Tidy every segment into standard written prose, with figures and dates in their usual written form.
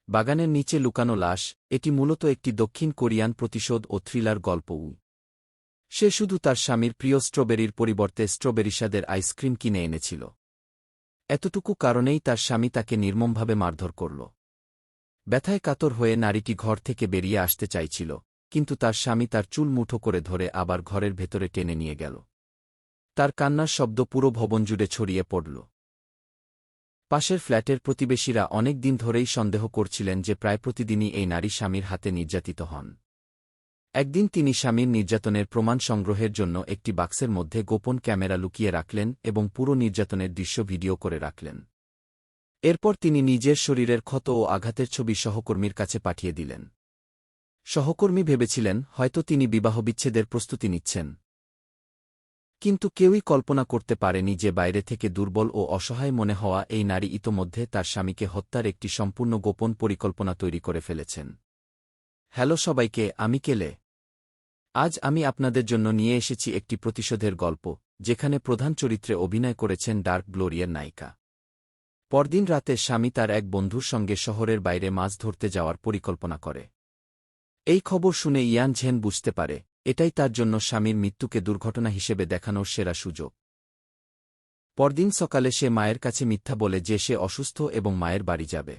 বাগানের নিচে লুকানো লাশ, এটি মূলত একটি দক্ষিণ কোরিয়ান প্রতিশোধ ও থ্রিলার গল্প। সে শুধু তার স্বামীর প্রিয় স্ট্রবেরির পরিবর্তে স্ট্রবেরি স্বাদের আইসক্রিম কিনে এনেছিল। এতটুকু কারণেই তার স্বামী তাকে নির্মমভাবে মারধর করল। ব্যথায় কাতর হয়ে নারীটি ঘর থেকে বেরিয়ে আসতে চাইছিল, কিন্তু তার স্বামী তার চুল মুঠো করে ধরে আবার ঘরের ভেতরে টেনে নিয়ে গেল। তার কান্নার শব্দ পুরো ভবন জুড়ে ছড়িয়ে পড়ল। পাশের ফ্ল্যাটের প্রতিবেশীরা অনেক দিন ধরেই সন্দেহ করছিলেন যে প্রায় প্রতিদিনই এই নারী স্বামীর হাতে নির্যাতিত হন। একদিন তিনি স্বামীর নির্যাতনের প্রমাণ সংগ্রহের জন্য একটি বাক্সের মধ্যে গোপন ক্যামেরা লুকিয়ে রাখলেন এবং পুরো নির্যাতনের দৃশ্য ভিডিও করে রাখলেন। এরপর তিনি নিজের শরীরের ক্ষত ও আঘাতের ছবি সহকর্মীর কাছে পাঠিয়ে দিলেন। সহকর্মী ভেবেছিলেন হয়তো তিনি বিবাহবিচ্ছেদের প্রস্তুতি নিচ্ছেন। কিন্তু কেউই কল্পনা করতে পারেনি যে বাইরে থেকে দুর্বল ও অসহায় মনে হওয়া এই নারী ইতোমধ্যে তার স্বামীকে হত্যার একটি সম্পূর্ণ গোপন পরিকল্পনা তৈরি করে ফেলেছেন। হ্যালো সবাইকে, আমি কেলে। আজ আমি আপনাদের জন্য নিয়ে এসেছি একটি প্রতিশোধের গল্প, যেখানে প্রধান চরিত্রে অভিনয় করেছেন ডার্ক গ্লোরিয়ার নায়িকা। পরদিন রাতে স্বামী তার এক বন্ধুর সঙ্গে শহরের বাইরে মাছ ধরতে যাওয়ার পরিকল্পনা করে। এই খবর শুনে ইয়ান ঝেন বুঝতে পারে এটাই তার জন্য স্বামীর মৃত্যুকে দুর্ঘটনা হিসেবে দেখানোর সেরা সুযোগ। পরদিন সকালে সে মায়ের কাছে মিথ্যা বলে যে সে অসুস্থ এবং মায়ের বাড়ি যাবে।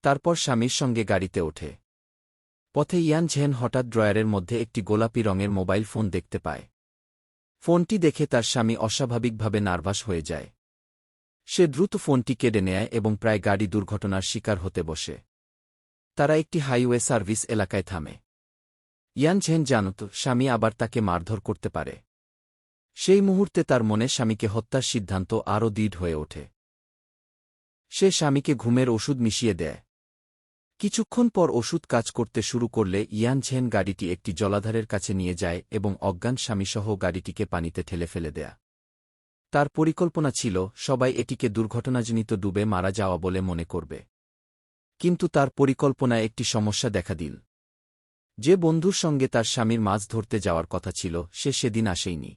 তারপর স্বামীর সঙ্গে গাড়িতে ওঠে। পথে ইয়ান ঝেন হঠাৎ ড্রয়ারের মধ্যে একটি গোলাপি রঙের মোবাইল ফোন দেখতে পায়। ফোনটি দেখে তার স্বামী অস্বাভাবিকভাবে নার্ভাস হয়ে যায়। সে দ্রুত ফোনটি কেড়ে নেয় এবং প্রায় গাড়ি দুর্ঘটনার শিকার হতে বসে। তারা একটি হাইওয়ে সার্ভিস এলাকায় থামে। ইয়ান ঝেন জানত স্বামী আবার তাকে মারধর করতে পারে। সেই মুহূর্তে তার মনে স্বামীকে হত্যার সিদ্ধান্ত আরও দৃঢ় হয়ে ওঠে। সে স্বামীকে ঘুমের ওষুধ মিশিয়ে দেয়। কিছুক্ষণ পর ওষুধ কাজ করতে শুরু করলে ইয়ান ঝেন গাড়িটি একটি জলাধারের কাছে নিয়ে যায় এবং অজ্ঞান স্বামীসহ গাড়িটিকে পানিতে ঠেলে ফেলে দেয়। তার পরিকল্পনা ছিল সবাই এটিকে দুর্ঘটনাজনিত ডুবে মারা যাওয়া বলে মনে করবে। কিন্তু তার পরিকল্পনায় একটি সমস্যা দেখা দিল। যে বন্ধুর সঙ্গে তার স্বামীর মাছ ধরতে যাওয়ার কথা ছিল সে সেদিন আসেইনি।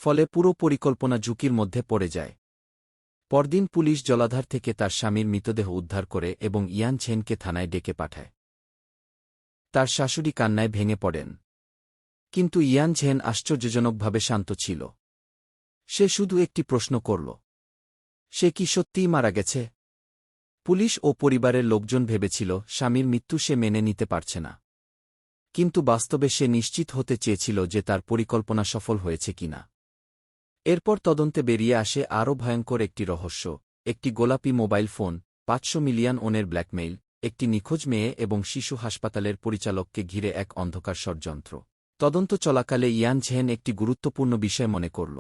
ফলে পুরো পরিকল্পনা ঝুঁকির মধ্যে পড়ে যায়। পরদিন পুলিশ জলাধার থেকে তার স্বামীর মৃতদেহ উদ্ধার করে এবং ইয়ান ঝেনকে থানায় ডেকে পাঠায়। তার শাশুড়ি কান্নায় ভেঙে পড়েন। কিন্তু ইয়ান ঝেন আশ্চর্যজনকভাবে শান্ত ছিল। সে শুধু একটি প্রশ্ন করল, সে কি সত্যিই মারা গেছে? পুলিশ ও পরিবারের লোকজন ভেবেছিল স্বামীর মৃত্যু সে মেনে নিতে পারছে না। কিন্তু বাস্তবে সে নিশ্চিত হতে চেয়েছিল যে তার পরিকল্পনা সফল হয়েছে কিনা। এরপর তদন্তে বেরিয়ে আসে আরও ভয়ঙ্কর একটি রহস্য, একটি গোলাপি মোবাইল ফোন, ৫০০ মিলিয়ন ওনের ব্ল্যাকমেইল, একটি নিখোঁজ মেয়ে এবং শিশু হাসপাতালের পরিচালককে ঘিরে এক অন্ধকার ষড়যন্ত্র। তদন্ত চলাকালে ইয়ান ঝেন একটি গুরুত্বপূর্ণ বিষয় মনে করল।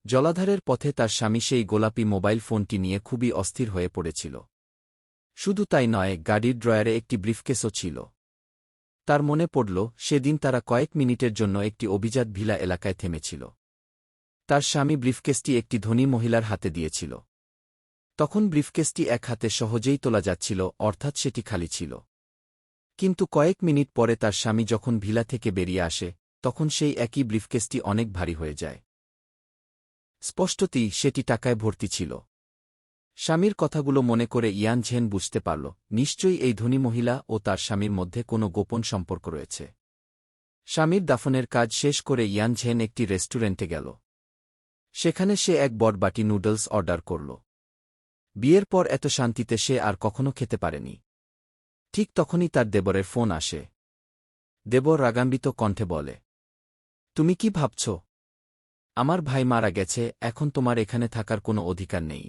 জলাধারের পথে তার স্বামী সেই গোলাপি মোবাইল ফোনটি নিয়ে খুবই অস্থির হয়ে পড়েছিল। শুধু তাই নয়, গাড়ির ড্রয়ারে একটি ব্রিফকেসও ছিল। তার মনে পড়ল সেদিন তারা কয়েক মিনিটের জন্য একটি অভিজাত ভিলা এলাকায় থেমেছিল। তার স্বামী ব্রিফকেসটি একটি ধনী মহিলার হাতে দিয়েছিল। তখন ব্রিফকেসটি এক হাতে সহজেই তোলা যাচ্ছিল, অর্থাৎ সেটি খালি ছিল। কিন্তু কয়েক মিনিট পরে তার স্বামী যখন ভিলা থেকে বেরিয়ে আসে, তখন সেই একই ব্রিফকেসটি অনেক ভারী হয়ে যায়। স্পষ্টতই সেটি টাকায় ভর্তি ছিল। স্বামীর কথাগুলো মনে করে ইয়ান ঝেন বুঝতে পারল নিশ্চয়ই এই ধনী মহিলা ও তার স্বামীর মধ্যে কোনো গোপন সম্পর্ক রয়েছে। স্বামীর দাফনের কাজ শেষ করে ইয়ান ঝেন একটি রেস্টুরেন্টে গেল। সেখানে সে এক বড় বাটি নুডলস অর্ডার করল। বিয়ের পর এত শান্তিতে সে আর কখনো খেতে পারেনি। ঠিক তখনই তার দেবরের ফোন আসে। দেবর রাগান্বিত কণ্ঠে বলে, তুমি কি ভাবছ? আমার ভাই মারা গেছে, এখন তোমার এখানে থাকার কোনো অধিকার নেই।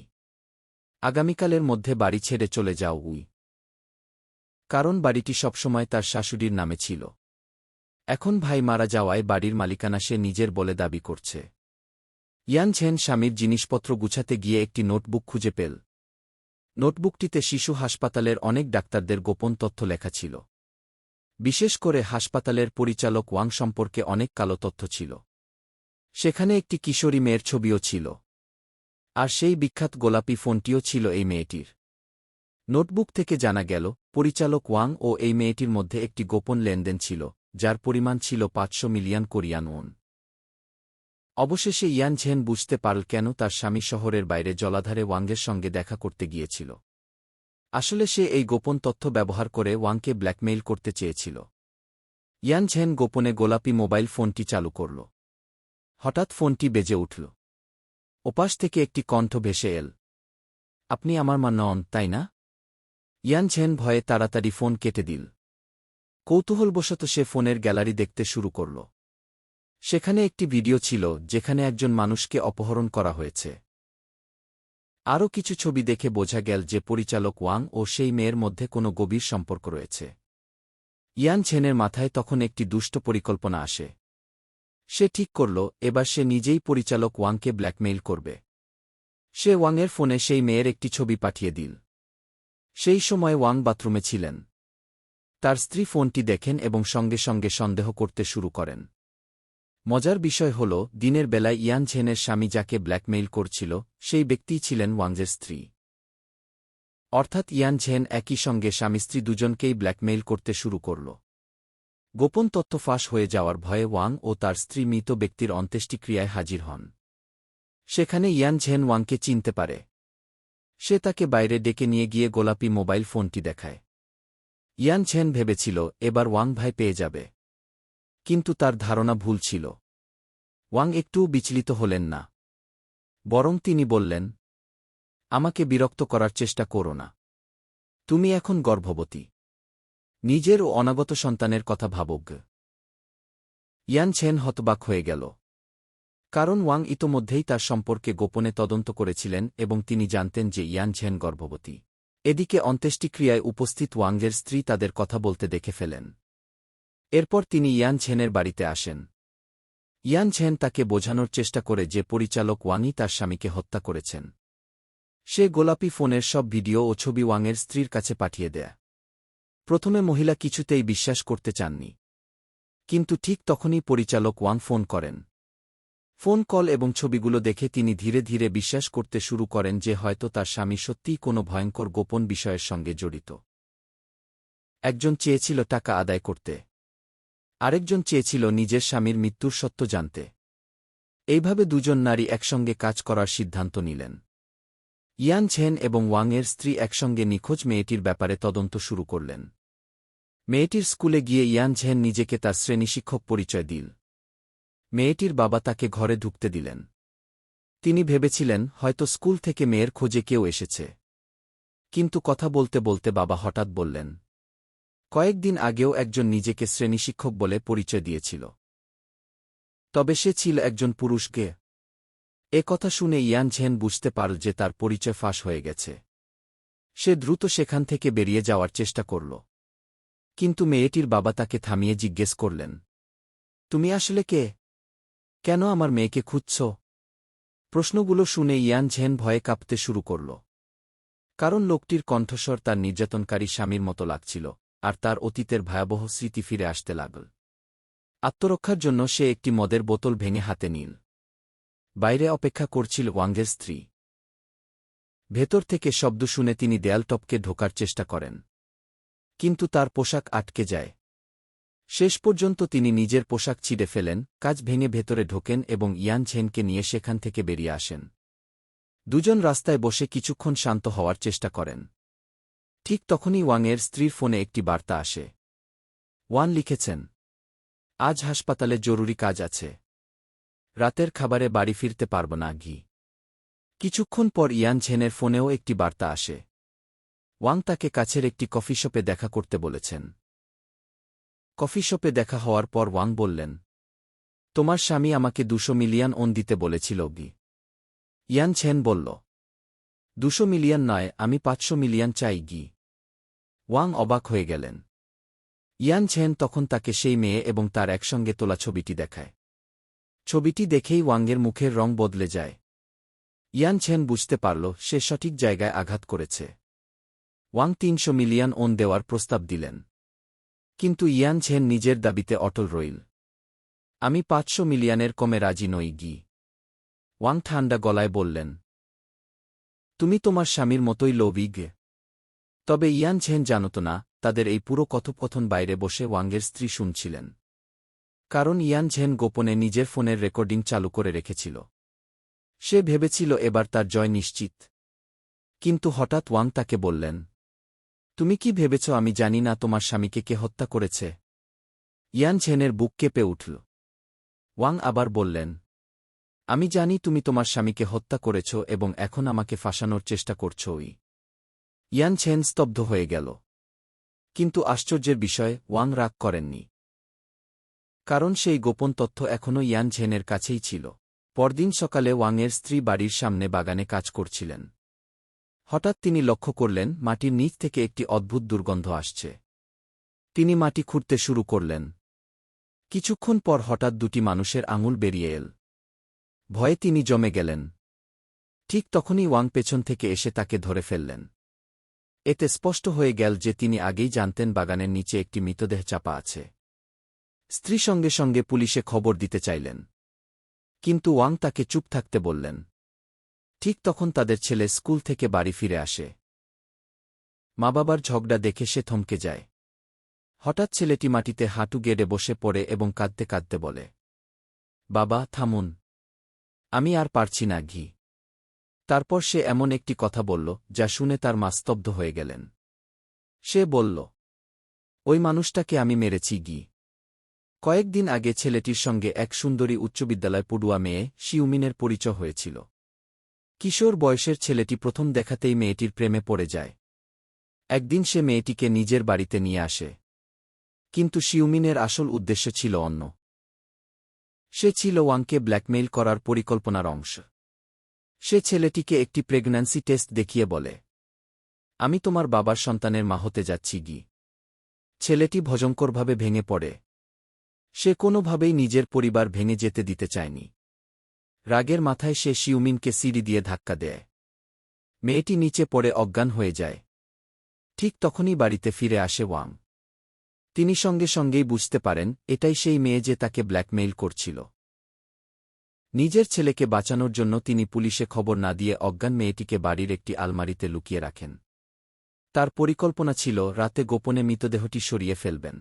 আগামীকালের মধ্যে বাড়ি ছেড়ে চলে যাও। কারণ বাড়িটি সবসময় তার শাশুড়ির নামে ছিল। এখন ভাই মারা যাওয়ায় বাড়ির মালিকানা সে নিজের বলে দাবি করছে। ইয়ান ঝেন স্বামীর জিনিসপত্র গুছাতে গিয়ে একটি নোটবুক খুঁজে পেল। নোটবুকটিতে শিশু হাসপাতালের অনেক ডাক্তারদের গোপন তথ্য লেখা ছিল। বিশেষ করে হাসপাতালের পরিচালক ওয়াং সম্পর্কে অনেক কালো তথ্য ছিল। সেখানে একটি কিশোরী মেয়ের ছবিও ছিল। আর সেই বিখ্যাত গোলাপি ফোনটিও ছিল এই মেয়েটির। নোটবুক থেকে জানা গেল পরিচালক ওয়াং ও এই মেয়েটির মধ্যে একটি গোপন লেনদেন ছিল, যার পরিমাণ ছিল ৫০০ মিলিয়ন কোরিয়ান ওন। অবশেষে ইয়ান ঝেন বুঝতে পারল কেন তার স্বামী শহরের বাইরে জলাধারে ওয়াংয়ের সঙ্গে দেখা করতে গিয়েছিল। আসলে সে এই গোপন তথ্য ব্যবহার করে ওয়াংকে ব্ল্যাকমেইল করতে চেয়েছিল। ইয়ান ঝেন গোপনে গোলাপি মোবাইল ফোনটি চালু করল। হঠাৎ ফোনটি বেজে উঠল। ওপাশ থেকে একটি কণ্ঠ ভেসে এল। আপনি আমার মা নন, তাই না? ইয়ান ঝেন ভয়ে তাড়াতাড়ি ফোন কেটে দিল। কৌতূহলবশত সে ফোনের গ্যালারি দেখতে শুরু করল। সেখানে একটি ভিডিও ছিল যেখানে একজন মানুষকে অপহরণ করা হয়েছে। আরও কিছু ছবি দেখে বোঝা গেল যে পরিচালক ওয়াং ও সেই মেয়ের মধ্যে কোনো গভীর সম্পর্ক রয়েছে। ইয়ান ঝেনের মাথায় তখন একটি দুষ্ট পরিকল্পনা আসে। সে ঠিক করল এবার সে নিজেই পরিচালক ওয়াংকে ব্ল্যাকমেইল করবে। সে ওয়াংয়ের ফোনে সেই মেয়ের একটি ছবি পাঠিয়ে দিল। সেই সময় ওয়াং বাথরুমে ছিলেন। তার স্ত্রী ফোনটি দেখেন এবং সঙ্গে সঙ্গে সন্দেহ করতে শুরু করেন। মজার বিষয় হল, দিনের বেলায় ইয়ান ঝেনের স্বামী যাকে ব্ল্যাকমেইল করছিল সেই ব্যক্তিই ছিলেন ওয়াংয়ের স্ত্রী। অর্থাৎ ইয়ান ঝেন একই সঙ্গে স্বামী-স্ত্রী দুজনকেই ব্ল্যাকমেইল করতে শুরু করল। গোপন তথ্য ফাঁস হয়ে যাওয়ার ভয়ে ওয়াং ও তার স্ত্রী মৃত ব্যক্তির অন্ত্যেষ্টিক্রিয়ায় হাজির হন। সেখানে ইয়ান ঝেন ওয়াংকে চিনতে পারে। সে তাকে বাইরে ডেকে নিয়ে গিয়ে গোলাপি মোবাইল ফোনটি দেখায়। ইয়ান ঝেন ভেবেছিল এবার ওয়াং ভাই পেয়ে যাবে। কিন্তু তার ধারণা ভুল ছিল। ওয়াং একটুও বিচলিত হলেন না। বরং তিনি বললেন, আমাকে বিরক্ত করার চেষ্টা করো না। তুমি এখন গর্ভবতী। নিজের ও অনাগত সন্তানের কথা ভাবুক। ইয়ান ঝেন হতবাক হয়ে গেল। কারণ ওয়াং ইতোমধ্যেই তার সম্পর্কে গোপনে তদন্ত করেছিলেন এবং তিনি জানতেন যে ইয়ান ঝেন গর্ভবতী। এদিকে অন্ত্যেষ্টিক্রিয়ায় উপস্থিত ওয়াংয়ের স্ত্রী তাদের কথা বলতে দেখে ফেলেন। এরপর তিনি ইয়ান ঝেনের বাড়িতে আসেন। ইয়ান ঝেন তাকে বোঝানোর চেষ্টা করে যে পরিচালক ওয়াংই তার স্বামীকে হত্যা করেছেন। সে গোলাপি ফোনের সব ভিডিও ও ছবি ওয়াংয়ের স্ত্রীর কাছে পাঠিয়ে দেয়। প্রথমে মহিলা কিছুতেই বিশ্বাস করতে চাননি। কিন্তু ঠিক তখনই পরিচালক ওয়াং ফোন করেন। ফোন কল এবং ছবিগুলো দেখে তিনি ধীরে ধীরে বিশ্বাস করতে শুরু করেন যে হয়তো তার স্বামী সত্যিই কোনো ভয়ঙ্কর গোপন বিষয়ের সঙ্গে জড়িত। একজন চেয়েছিল টাকা আদায় করতে, আরেকজন চেয়েছিল নিজের স্বামীর মৃত্যুর সত্য জানতে। এইভাবে দুজন নারী একসঙ্গে কাজ করার সিদ্ধান্ত নিলেন। ইয়ান ঝেন এবং ওয়াংয়ের স্ত্রী একসঙ্গে নিখোঁজ মেয়েটির ব্যাপারে তদন্ত শুরু করলেন। মেয়েটির স্কুলে গিয়ে ইয়ান ঝেন নিজেকে তার শ্রেণীশিক্ষক পরিচয় দিল। মেয়েটির বাবা তাকে ঘরে ঢুকতে দিলেন। তিনি ভেবেছিলেন হয়তো স্কুল থেকে মেয়ের খোঁজে কেউ এসেছে। কিন্তু কথা বলতে বলতে বাবা হঠাৎ বললেন, কয়েকদিন আগেও একজন নিজেকে শ্রেণীশিক্ষক বলে পরিচয় দিয়েছিল। তবে সে ছিল একজন পুরুষ গে। এ কথা শুনে ইয়ান ঝেন বুঝতে পারল যে তার পরিচয় ফাঁস হয়ে গেছে। সে দ্রুত সেখান থেকে বেরিয়ে যাওয়ার চেষ্টা করল। কিন্তু মেয়েটির বাবা তাকে থামিয়ে জিজ্ঞেস করলেন, তুমি আসলে কে? কেন আমার মেয়েকে খুঁজছ? প্রশ্নগুলো শুনে ইয়ান ঝেন ভয়ে কাঁপতে শুরু করল। কারণ লোকটির কণ্ঠস্বর তার নির্যাতনকারী স্বামীর মতো লাগছিল, আর তার অতীতের ভয়াবহ স্মৃতি ফিরে আসতে লাগল। আত্মরক্ষার জন্য সে একটি মদের বোতল ভেঙে হাতে নিল। বাইরে অপেক্ষা করছিল ওয়াংয়ের স্ত্রী। ভেতর থেকে শব্দ শুনে তিনি দেয়াল টপকে ঢোকার চেষ্টা করেন। কিন্তু তার পোশাক আটকে যায়। শেষ পর্যন্ত তিনি নিজের পোশাক ছিঁড়ে ফেলেন, কাঁচ ভেঙে ভেতরে ঢোকেন এবং ইয়ান ঝেনকে নিয়ে সেখান থেকে বেরিয়ে আসেন। দুজন রাস্তায় বসে কিছুক্ষণ শান্ত হওয়ার চেষ্টা করেন। ঠিক তখনই ওয়াংয়ের স্ত্রীর ফোনে একটি বার্তা আসে। ওয়ান লিখেছেন, আজ হাসপাতালে জরুরি কাজ আছে। রাতের খাবারে বাড়ি ফিরতে পারব না ঘি। কিছুক্ষণ পর ইয়ান ঝেনের ফোনেও একটি বার্তা আসে। ওয়াং তাকে কাছের একটি কফি শপে দেখা করতে বলেছেন। কফি শপে দেখা হওয়ার পর ওয়াং বললেন, তোমার স্বামী আমাকে 200 মিলিয়ন ওন দিতে বলেছিল গি। ইয়ান ঝেন বলল, 200 মিলিয়ন নয়, আমি 500 মিলিয়ন চাই গি। ওয়াং অবাক হয়ে গেলেন। ইয়ান ঝেন তখন তাকে সেই মেয়ে এবং তার একসঙ্গে তোলা ছবিটি দেখায়। ছবিটি দেখেই ওয়াংয়ের মুখের রং বদলে যায়। ইয়ান ঝেন বুঝতে পারল সে সঠিক জায়গায় আঘাত করেছে। ওয়াং 300 মিলিয়ন ওন দেওয়ার প্রস্তাব দিলেন। কিন্তু ইয়ান ঝেন নিজের দাবিতে অটল রইল। আমি 500 মিলিয়নের কমে রাজি নই গি। ওয়াং ঠান্ডা গলায় বললেন, তুমি তোমার স্বামীর মতোই লোভী গে। তবে ইয়ান ঝেন জানত না, তাদের এই পুরো কথোপকথন বাইরে বসে ওয়াংয়ের স্ত্রী শুনছিলেন। কারণ ইয়ান ঝেন গোপনে নিজের ফোনের রেকর্ডিং চালু করে রেখেছিল। সে ভেবেছিল এবার তার জয় নিশ্চিত। কিন্তু হঠাৎ ওয়াং তাকে বললেন, তুমি কি ভেবেছ আমি জানি না তোমার স্বামীকে কে হত্যা করেছে? ইয়ান ঝেনের বুক কেঁপে উঠল। ওয়াং আবার বললেন, আমি জানি তুমি তোমার স্বামীকে হত্যা করেছ এবং এখন আমাকে ফাঁসানোর চেষ্টা করছই। ইয়ান ঝেন স্তব্ধ হয়ে গেল। কিন্তু আশ্চর্যের বিষয়, ওয়াং রাগ করেননি। কারণ সেই গোপন তথ্য এখনও ইয়ান ঝেনের কাছেই ছিল। পরদিন সকালে ওয়াংয়ের স্ত্রী বাড়ির সামনে বাগানে কাজ করছিলেন। হঠাৎ তিনি লক্ষ্য করলেন মাটির নিচ থেকে একটি অদ্ভুত দুর্গন্ধ আসছে। তিনি মাটি খুঁড়তে শুরু করলেন। কিছুক্ষণ পর হঠাৎ দুটি মানুষের আঙুল বেরিয়ে এল। ভয়ে তিনি জমে গেলেন। ঠিক তখনই ওয়াং পেছন থেকে এসে তাকে ধরে ফেললেন। এতে স্পষ্ট হয়ে গেল যে তিনি আগেই জানতেন বাগানের নিচে একটি মৃতদেহ চাপা আছে। স্ত্রী সঙ্গে সঙ্গে পুলিশে খবর দিতে চাইলেন। কিন্তু ওয়াং তাকে চুপ থাকতে বললেন। ঠিক তখন তাদের ছেলে স্কুল থেকে বাড়ি ফিরে আসে। মা বাবার ঝগড়া দেখে সে থমকে যায়। হঠাৎ ছেলেটি মাটিতে হাঁটু গেড়ে বসে পড়ে এবং কাঁদতে কাঁদতে বলে, বাবা, থামুন, আমি আর পারছি না। তারপর সে এমন একটি কথা বলল যা শুনে তার মা স্তব্ধ হয়ে গেলেন। সে বলল, ওই মানুষটাকে আমি মেরেছি। কয়েকদিন আগে ছেলেটির সঙ্গে এক সুন্দরী উচ্চবিদ্যালয় পড়ুয়া মেয়ে শিউমিনের পরিচয় হয়েছিল। কিশোর বয়সের ছেলেটি প্রথম দেখাতেই মেয়েটির প্রেমে পড়ে যায়। একদিন সে মেয়েটিকে নিজের বাড়িতে নিয়ে আসে। কিন্তু শিউমিনের আসল উদ্দেশ্য ছিল অন্য। সে ছিল ওয়াংকে ব্ল্যাকমেইল করার পরিকল্পনার অংশ। সে ছেলেটিকে একটি প্রেগন্যান্সি টেস্ট দেখিয়ে বলে, আমি তোমার বাবার সন্তানের মা হতে যাচ্ছি। ছেলেটি ভয়ঙ্করভাবে ভেঙে পড়ে। সে কোনোভাবেই নিজের পরিবার ভেঙে যেতে দিতে চায়নি। রাগের মাথায় সে শিউমিনকে সিঁড়ি দিয়ে ধাক্কা দেয়। মেয়েটি নিচে পড়ে অজ্ঞান হয়ে যায়। ঠিক তখনই বাড়িতে ফিরে আসে ওয়াং। তিনি সঙ্গে সঙ্গেই বুঝতে পারেন এটাই সেই মেয়ে যে তাকে ব্ল্যাকমেইল করছিল। নিজের ছেলেকে বাঁচানোর জন্য তিনি পুলিশে খবর না দিয়ে অজ্ঞান মেয়েটিকে বাড়ির একটি আলমারিতে লুকিয়ে রাখেন। তার পরিকল্পনা ছিল রাতে গোপনে মৃতদেহটি সরিয়ে ফেলবেন।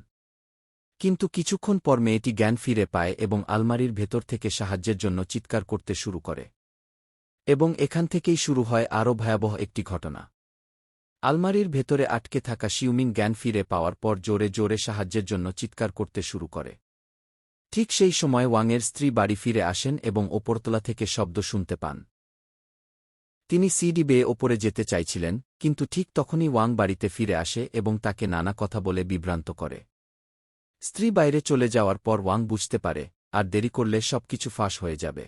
কিন্তু কিছুক্ষণ পর মেয়েটি জ্ঞান ফিরে পায় এবং আলমারির ভেতর থেকে সাহায্যের জন্য চিৎকার করতে শুরু করে। এবং এখান থেকেই শুরু হয় আরও ভয়াবহ একটি ঘটনা। আলমারির ভেতরে আটকে থাকা শিউমিন জ্ঞান ফিরে পাওয়ার পর জোরে জোরে সাহায্যের জন্য চিৎকার করতে শুরু করে। ঠিক সেই সময় ওয়াংয়ের স্ত্রী বাড়ি ফিরে আসেন এবং ওপরতলা থেকে শব্দ শুনতে পান। তিনি সিঁড়ি বেয়ে ওপরে যেতে চাইছিলেন, কিন্তু ঠিক তখনই ওয়াং বাড়িতে ফিরে আসে এবং তাকে নানা কথা বলে বিভ্রান্ত করে। স্ত্রী বাইরে চলে যাওয়ার পর ওয়াং বুঝতে পারে আর দেরি করলে সবকিছু ফাঁস হয়ে যাবে।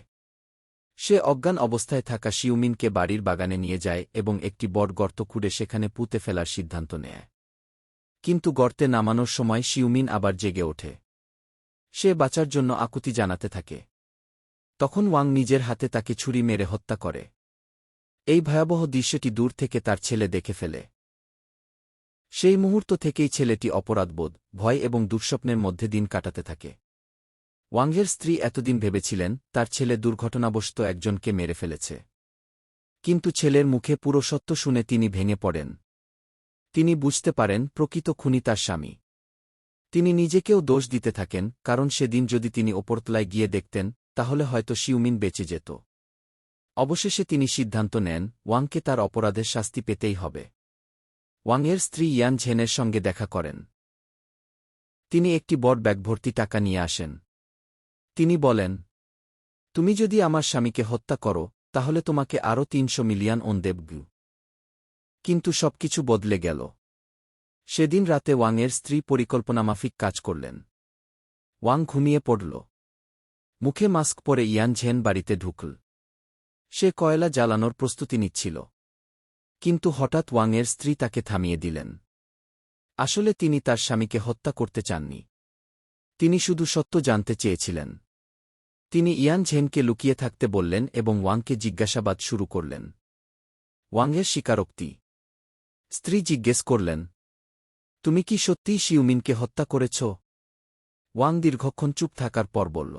সে অজ্ঞান অবস্থায় থাকা শিউমিনকে বাড়ির বাগানে নিয়ে যায় এবং একটি বড় গর্ত খুঁড়ে সেখানে পুঁতে ফেলার সিদ্ধান্ত নেয়। কিন্তু গর্তে নামানোর সময় শিউমিন আবার জেগে ওঠে। সে বাঁচার জন্য আকুতি জানাতে থাকে। তখন ওয়াং নিজের হাতে তাকে ছুরি মেরে হত্যা করে। এই ভয়াবহ দৃশ্যটি দূর থেকে তার ছেলে দেখে ফেলে। সেই মুহূর্ত থেকেই ছেলেটি অপরাধবোধ, ভয় এবং দুঃস্বপ্নের মধ্যে দিন কাটাতে থাকে। ওয়াংয়ের স্ত্রী এতদিন ভেবেছিলেন তার ছেলে দুর্ঘটনাবশত একজনকে মেরে ফেলেছে। কিন্তু ছেলের মুখে পুরো সত্য শুনে তিনি ভেঙে পড়েন। তিনি বুঝতে পারেন প্রকৃত খুনি তার স্বামী। তিনি নিজেকেও দোষ দিতে থাকেন, কারণ সেদিন যদি তিনি ওপরতলায় গিয়ে দেখতেন তাহলে হয়তো শিউমিন বেঁচে যেত। অবশেষে তিনি সিদ্ধান্ত নেন ওয়াংকে তার অপরাধের শাস্তি পেতেই হবে। ওয়াংয়ের স্ত্রী ইয়ান ঝেনের সঙ্গে দেখা করেন। তিনি একটি বড় ব্যাগ ভর্তি টাকা নিয়ে আসেন। তিনি বলেন, তুমি যদি আমার স্বামীকে হত্যা করো তাহলে তোমাকে আরও ৩০০ মিলিয়ন ওন দেব। কিন্তু সবকিছু বদলে গেল। সেদিন রাতে ওয়াংয়ের স্ত্রী পরিকল্পনামাফিক কাজ করলেন। ওয়াং ঘুমিয়ে পড়ল। মুখে মাস্ক পরে ইয়ান ঝেন বাড়িতে ঢুকল। সে কয়লা জ্বালানোর প্রস্তুতি নিচ্ছিল। কিন্তু হঠাৎ ওয়াংয়ের স্ত্রী তাকে থামিয়ে দিলেন। আসলে তিনি তার স্বামীকে হত্যা করতে চাননি। তিনি শুধু সত্য জানতে চেয়েছিলেন। তিনি ইয়ান ঝেনকে লুকিয়ে থাকতে বললেন এবং ওয়াংকে জিজ্ঞাসাবাদ শুরু করলেন। ওয়াংয়ের স্বীকারোক্তি। স্ত্রী জিজ্ঞেস করলেন, তুমি কি সত্যিই শিউমিনকে হত্যা করেছ? ওয়াং দীর্ঘক্ষণ চুপ থাকার পর বলল,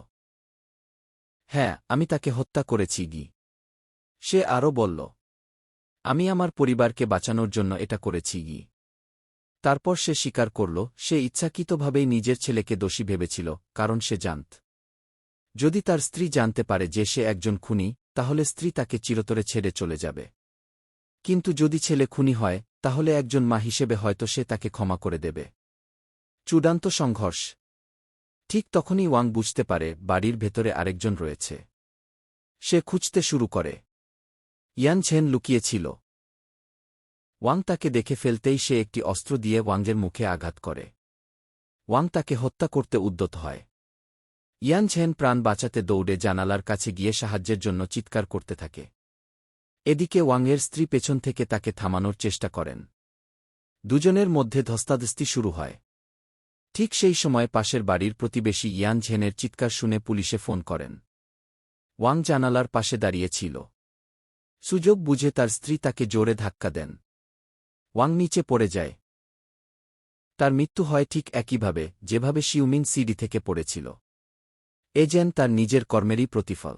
হ্যাঁ, আমি তাকে হত্যা করেছি। সে আরও বলল, আমি আমার পরিবারকে বাঁচানোর জন্য এটা করেছি। তারপর সে স্বীকার করল সে ইচ্ছাকৃতভাবেই নিজের ছেলেকে দোষী ভেবেছিল, কারণ সে জানত যদি তার স্ত্রী জানতে পারে যে সে একজন খুনি তাহলে স্ত্রী তাকে চিরতরে ছেড়ে চলে যাবে। কিন্তু যদি ছেলে খুনি হয় তাহলে একজন মা হিসেবে হয়তো সে তাকে ক্ষমা করে দেবে। চূড়ান্ত সংঘর্ষ। ঠিক তখনই ওয়াং বুঝতে পারে বাড়ির ভেতরে আরেকজন রয়েছে। সে খুঁজতে শুরু করে। ইয়ান ঝেন লুকিয়েছিল। ওয়াং তাকে দেখে ফেলতেই সে একটি অস্ত্র দিয়ে ওয়াংয়ের মুখে আঘাত করে। ওয়াং তাকে হত্যা করতে উদ্যত হয়। ইয়ান ঝেন প্রাণ বাঁচাতে দৌড়ে জানালার কাছে গিয়ে সাহায্যের জন্য চিৎকার করতে থাকে। এদিকে ওয়াংয়ের স্ত্রী পেছন থেকে তাকে থামানোর চেষ্টা করেন। দুজনের মধ্যে ধস্তাধস্তি শুরু হয়। ঠিক সেই সময় পাশের বাড়ির প্রতিবেশী ইয়ান ঝেনের চিৎকার শুনে পুলিশে ফোন করেন। ওয়াং জানালার পাশে দাঁড়িয়ে ছিল। সুযোগ বুঝে তার স্ত্রী তাকে জোরে ধাক্কা দেন। ওয়াং নিচে পড়ে যায়। তার মৃত্যু হয় ঠিক একইভাবে যেভাবে শিউমিন সিডি থেকে পড়েছিল। এ যেন তার নিজের কর্মেরই প্রতিফল।